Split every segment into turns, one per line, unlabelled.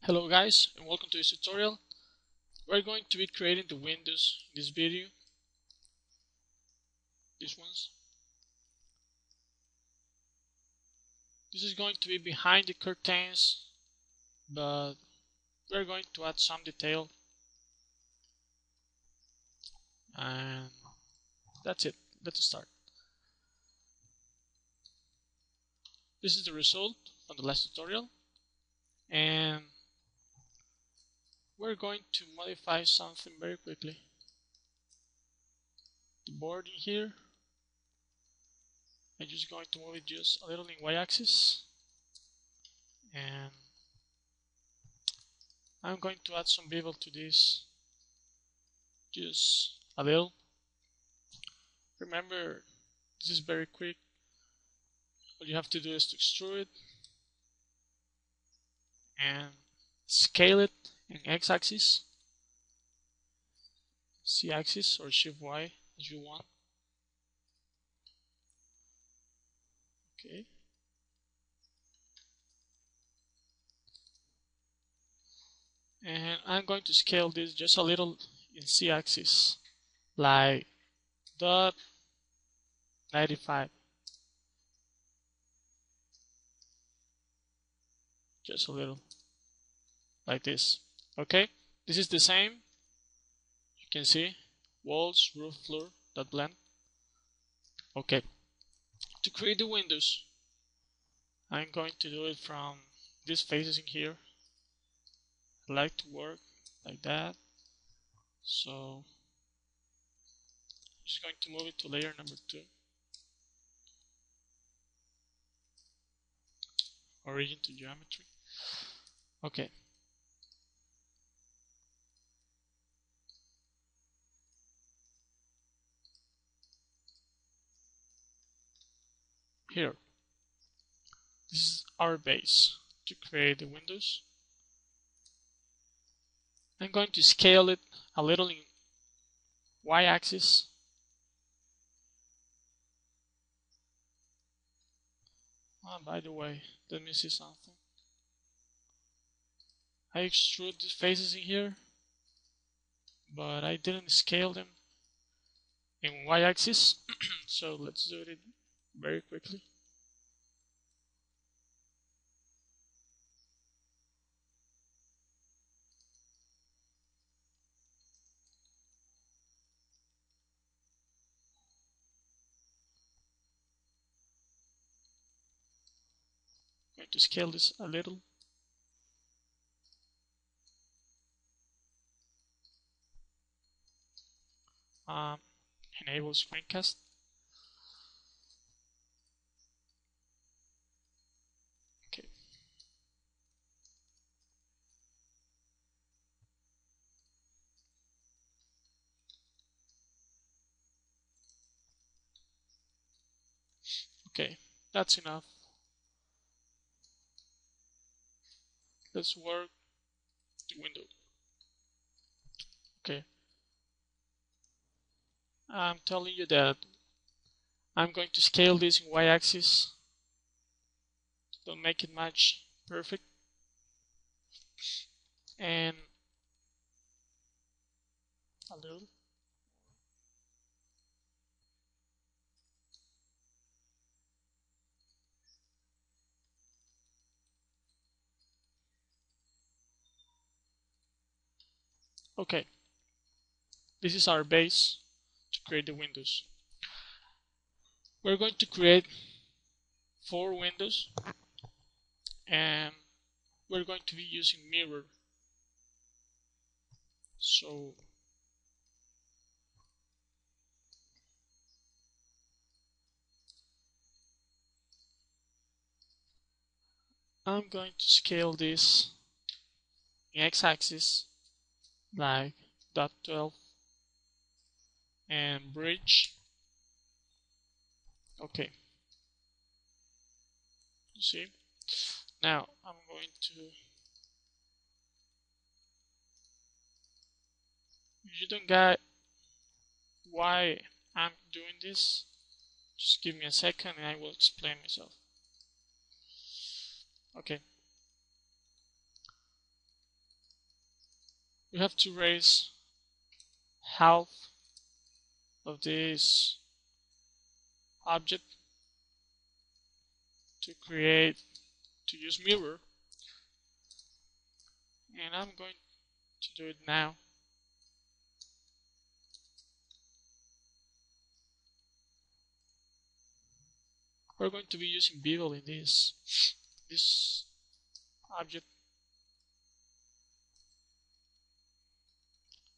Hello guys, and welcome to this tutorial. We're going to be creating the windows in this video. These ones. This is going to be behind the curtains, but we're going to add some detail. And that's it. Let's start. This is the result from the last tutorial. And we're going to modify something very quickly. The board in here, I'm just going to move it just a little in y-axis, and I'm going to add some bevel to this, just a little. Remember, this is very quick. All you have to do is to extrude it and scale it in x-axis, c-axis, or shift y as you want. Okay. And I'm going to scale this just a little in c-axis, like .95. Just a little, like this. Okay, this is the same. You can see walls, roof, floor, that blend. Okay, to create the windows, I'm going to do it from these faces in here. I like to work like that, so I'm just going to move it to layer number 2. Origin to geometry. Okay. Here. This is our base to create the windows. I'm going to scale it a little in y-axis. Oh, by the way, let me see something. I extrude these faces in here, but I didn't scale them in y-axis. So let's do it very quickly. I'm going to scale this a little. Enable screencast. Okay. Okay, that's enough. Let's work the window. Okay. I'm telling you that I'm going to scale this in y-axis to make it match perfect. And a little. Okay. This is our base to create the windows. We're going to create 4 windows, and we're going to be using mirror. So I'm going to scale this in x-axis like .12 and bridge. Okay. You see? Now I'm going to. If you don't get why I'm doing this, just give me a second and I will explain myself. Okay. we have to raise half of this object to use mirror, and I'm going to do it now. We're going to be using bevel in this object.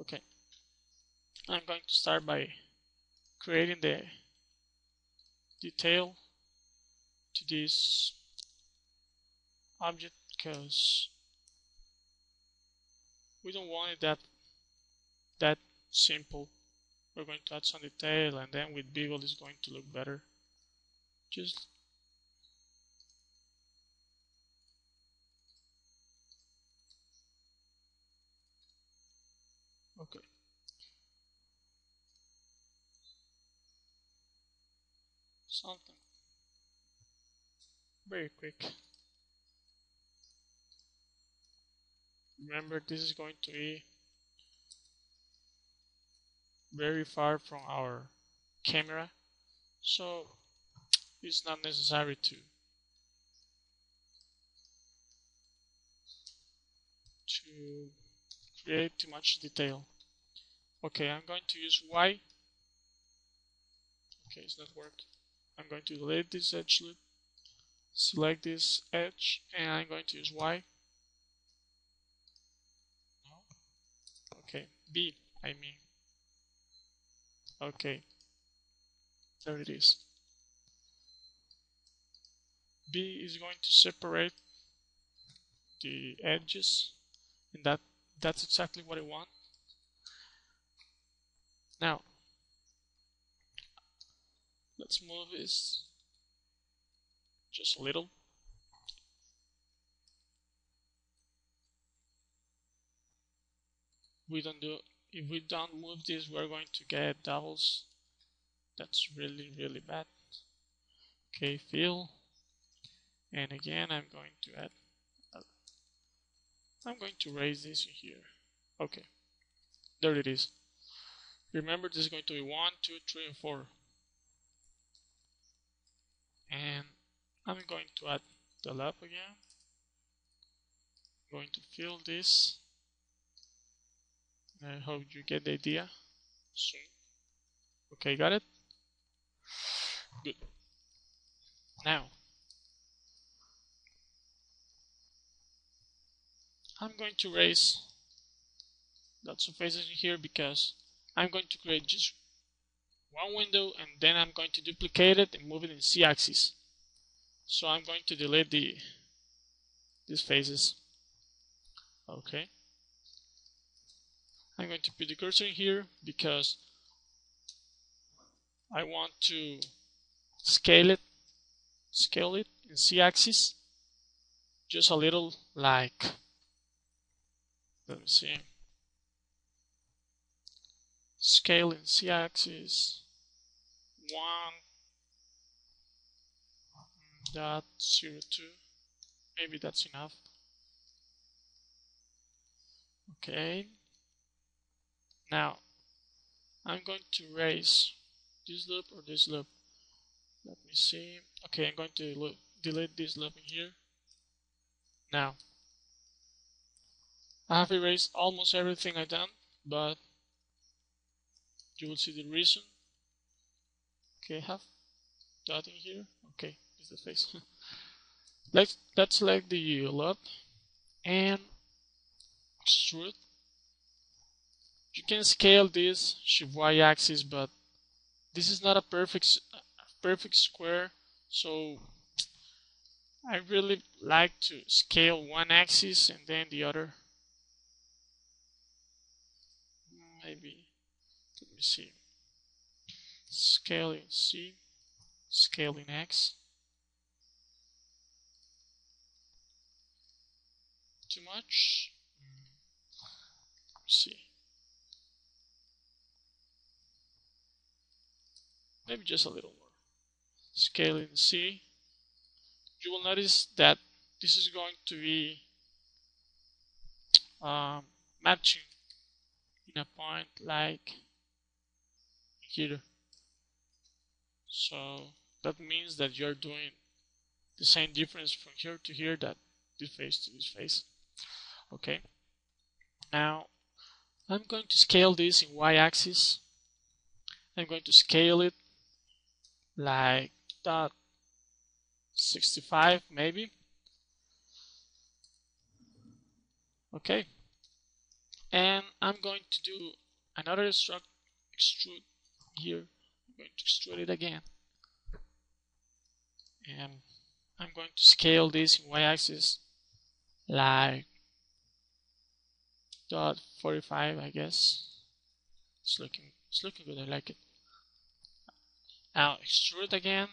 Okay, I'm going to start by creating the detail to this object because we don't want it that simple. We're going to add some detail, and then with bevel it's going to look better. Just okay. Something very quick. Remember, this is going to be very far from our camera, so it's not necessary to create too much detail. Okay, I'm going to use Y. Okay, it's not working. I'm going to delete this edge loop, select this edge, and I'm going to use Y. No. Okay, B, I mean. Okay, there it is. B is going to separate the edges, and that's exactly what I want. Now, let's move this just a little. If we don't move this, we're going to get doubles. That's really, really bad. Okay, fill. And again, I'm going to raise this in here. Okay, there it is. Remember, this is going to be 1, 2, 3, and 4. And I'm going to add the lap again. I'm going to fill this. I hope you get the idea soon. Okay, got it? Good. Now, I'm going to raise lots of faces in here because I'm going to create just one window, and then I'm going to duplicate it and move it in Z-axis. So I'm going to delete these faces. Okay. I'm going to put the cursor in here because I want to scale it in Z-axis just a little, like, let me see, scale in Z-axis 1.02. Maybe that's enough. Okay, now I'm going to raise this loop or this loop. Let me see. Okay, I'm going to delete this loop in here. Now, I have erased almost everything I've done, but you will see the reason. Okay, I have dot in here. Okay, it's the face. Let's select the loop and extrude. You can scale this shift Y axis, but this is not a perfect square, so I really like to scale one axis and then the other. Maybe, let me see, scale in C, scale in X. Too much? Let me see. Maybe just a little more. Scale in C. You will notice that this is going to be matching in a point like here. So that means that you're doing the same difference from here to here that this face to this face. Okay. Now I'm going to scale this in y-axis. I'm going to scale it like that 65 maybe. Okay. And I'm going to do another extrude here. I'm going to extrude it again. And I'm going to scale this in y-axis like dot 45, I guess. It's looking good. I like it. Now extrude again,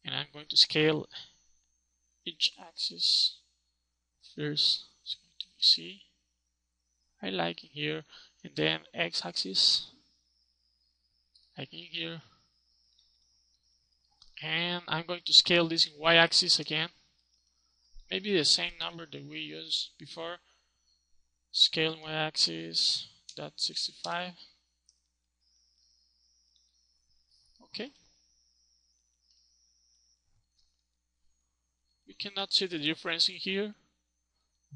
and I'm going to scale each axis. First, it's going to be C. I like it here, and then x-axis, like in here. And I'm going to scale this in y-axis again. Maybe the same number that we used before. Scale in y-axis, dot 65. Okay. We cannot see the difference in here,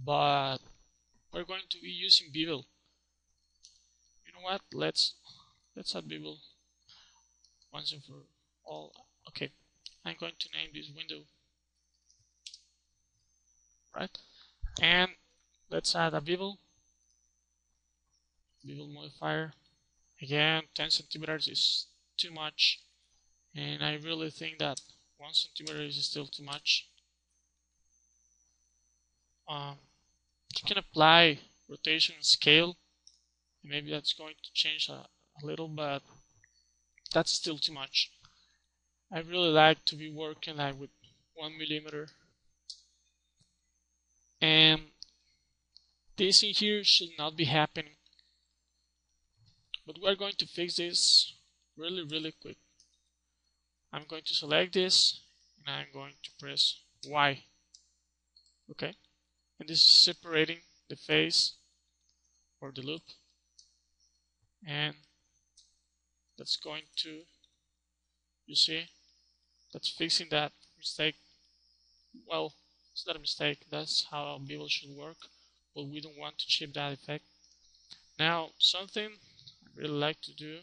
but we're going to be using bevel. You know what? Let's add bevel once and for all. Okay, I'm going to name this window, right? And let's add a bevel modifier. Again, 10 centimeters is too much, and I really think that 1 centimeter is still too much. You can apply rotation scale, and maybe that's going to change a little, but that's still too much. I really like to be working like with 1 millimeter, and this in here should not be happening, but we're going to fix this really quick. I'm going to select this, and I'm going to press Y. Okay, and this is separating the face or the loop, and that's going to, you see, that's fixing that mistake. Well, it's not a mistake, that's how bevel should work, but we don't want to chip that effect. Now, something I really like to do,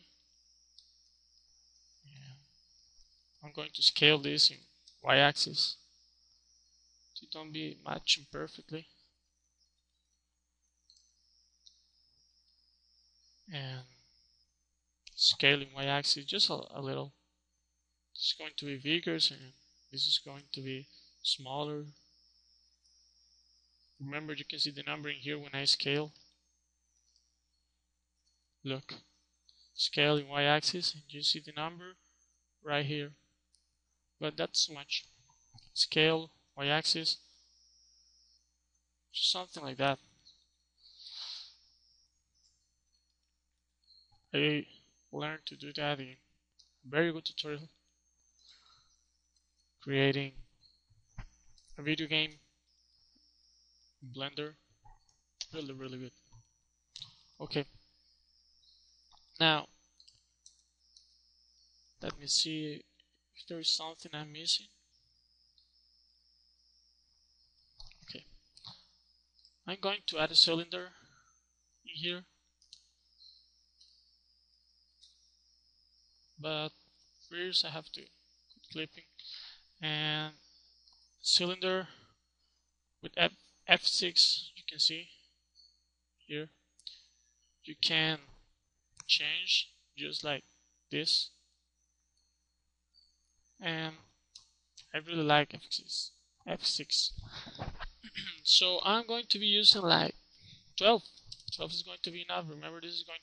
I'm going to scale this in y-axis to don't be matching perfectly, and scaling y-axis just a little. This is going to be bigger, and this is going to be smaller. Remember, you can see the number in here when I scale. Look, scale in y-axis, and you see the number right here. But that's too much. Scale y-axis, just something like that. I learned to do that in a very good tutorial, creating a video game in Blender. Really good. Okay, now let me see if there is something I'm missing. Okay, I'm going to add a cylinder in here, but first I have to quit clipping, and cylinder with F6, you can see here, you can change just like this, and I really like F6. So I'm going to be using like 12 is going to be enough. Remember, this is not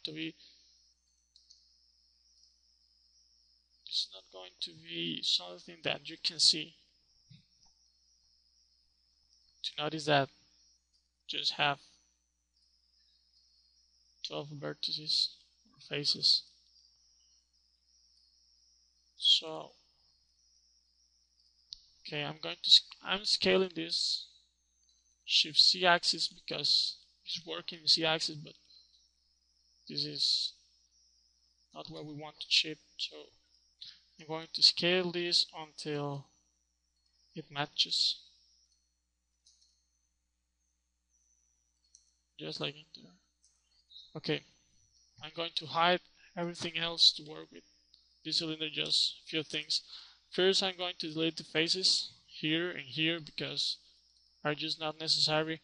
going to be something that you can see. To notice that just have 12 vertices or faces. So okay, I'm scaling this Shift C axis because it's working in C axis, but this is not where we want to chip, so I'm going to scale this until it matches, just like in there. Okay, I'm going to hide everything else to work with this cylinder, just a few things. First, I'm going to delete the faces here and here because are just not necessary.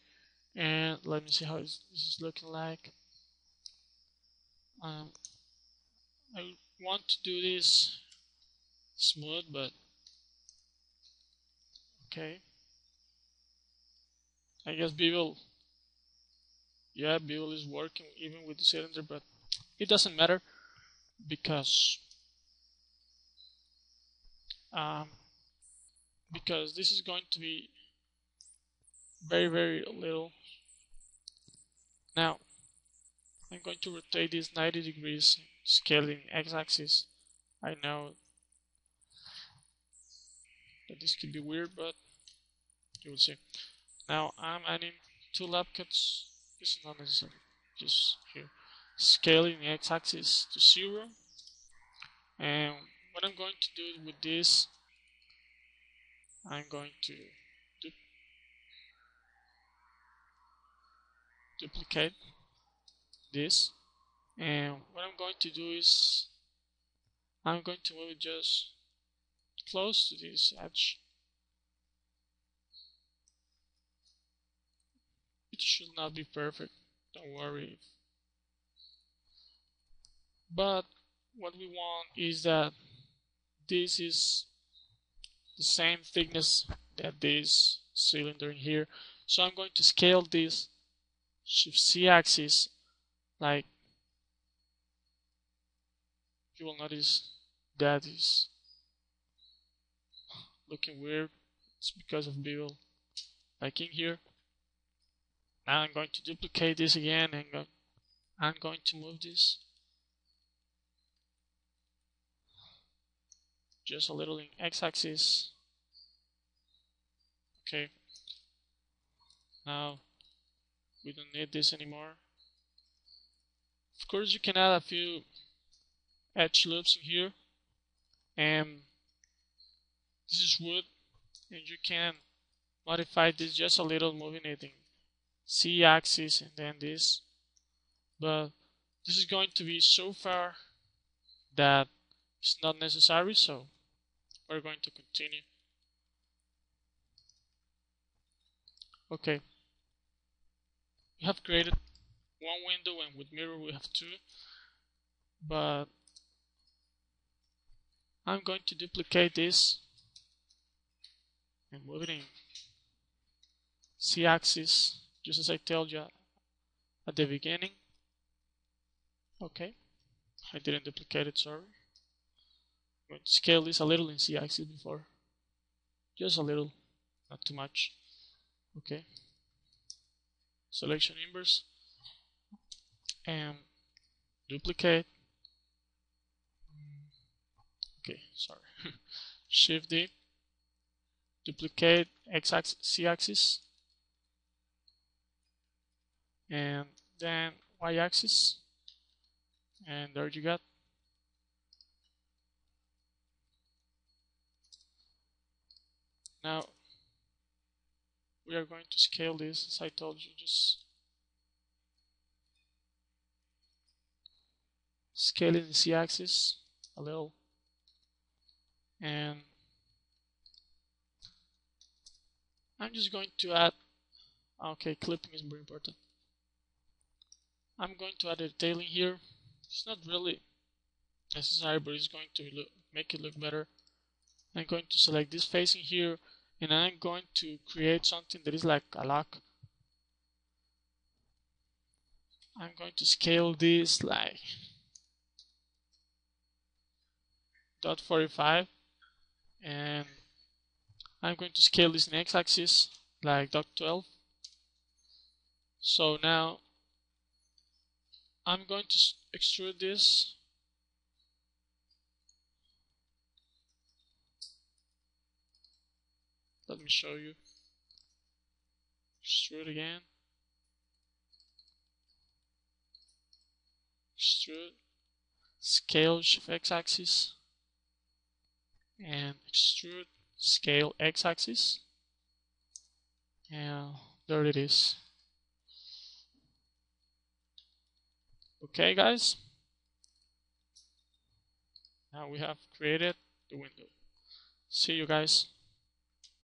And let me see how this is looking like. I want to do this smooth, but okay. I guess bevel, yeah, bevel is working even with the cylinder, but it doesn't matter because um, this is going to be very little. Now I'm going to rotate this 90 degrees, scaling x-axis. I know that this could be weird, but you will see. Now I'm adding 2 lap cuts. This is not necessary. Just here, scaling the x-axis to 0. And what I'm going to do with this, I'm going to duplicate this, and what I'm going to do is I'm going to move it just close to this edge. It should not be perfect, don't worry, but what we want is that this is the same thickness that this cylinder in here, so I'm going to scale this Shift C axis. Like, you will notice that is looking weird. It's because of bevel. Like in here. Now I'm going to duplicate this again, and I'm going to move this just a little in x-axis. Okay. Now we don't need this anymore. Of course, you can add a few edge loops in here, and this is wood, and you can modify this just a little, moving it in C-axis and then this, but this is going to be so far that it's not necessary, so we're going to continue. Okay, we have created one window, and with mirror we have 2, but I'm going to duplicate this and move it in C-axis, just as I told you at the beginning. Okay, I didn't duplicate it, sorry. I'm going to scale this a little in C-axis before, just a little, not too much. Okay, selection inverse and duplicate. Okay, sorry. Shift D, duplicate x-axis, C-axis, and then y-axis, and there you got. Now we are going to scale this, as I told you, just scaling the C-axis a little, and I'm just going to add, okay, clipping is very important. I'm going to add a detailing here. It's not really necessary, but it's going to make it look better. I'm going to select this facing here, and I'm going to create something that is like a lock. I'm going to scale this like 0.45, and I'm going to scale this in x-axis like 0.12. So now I'm going to extrude this. Let me show you. Extrude again. extrude, scale shift x-axis, and extrude, scale x-axis, and there it is. Okay guys, now we have created the window. See you guys.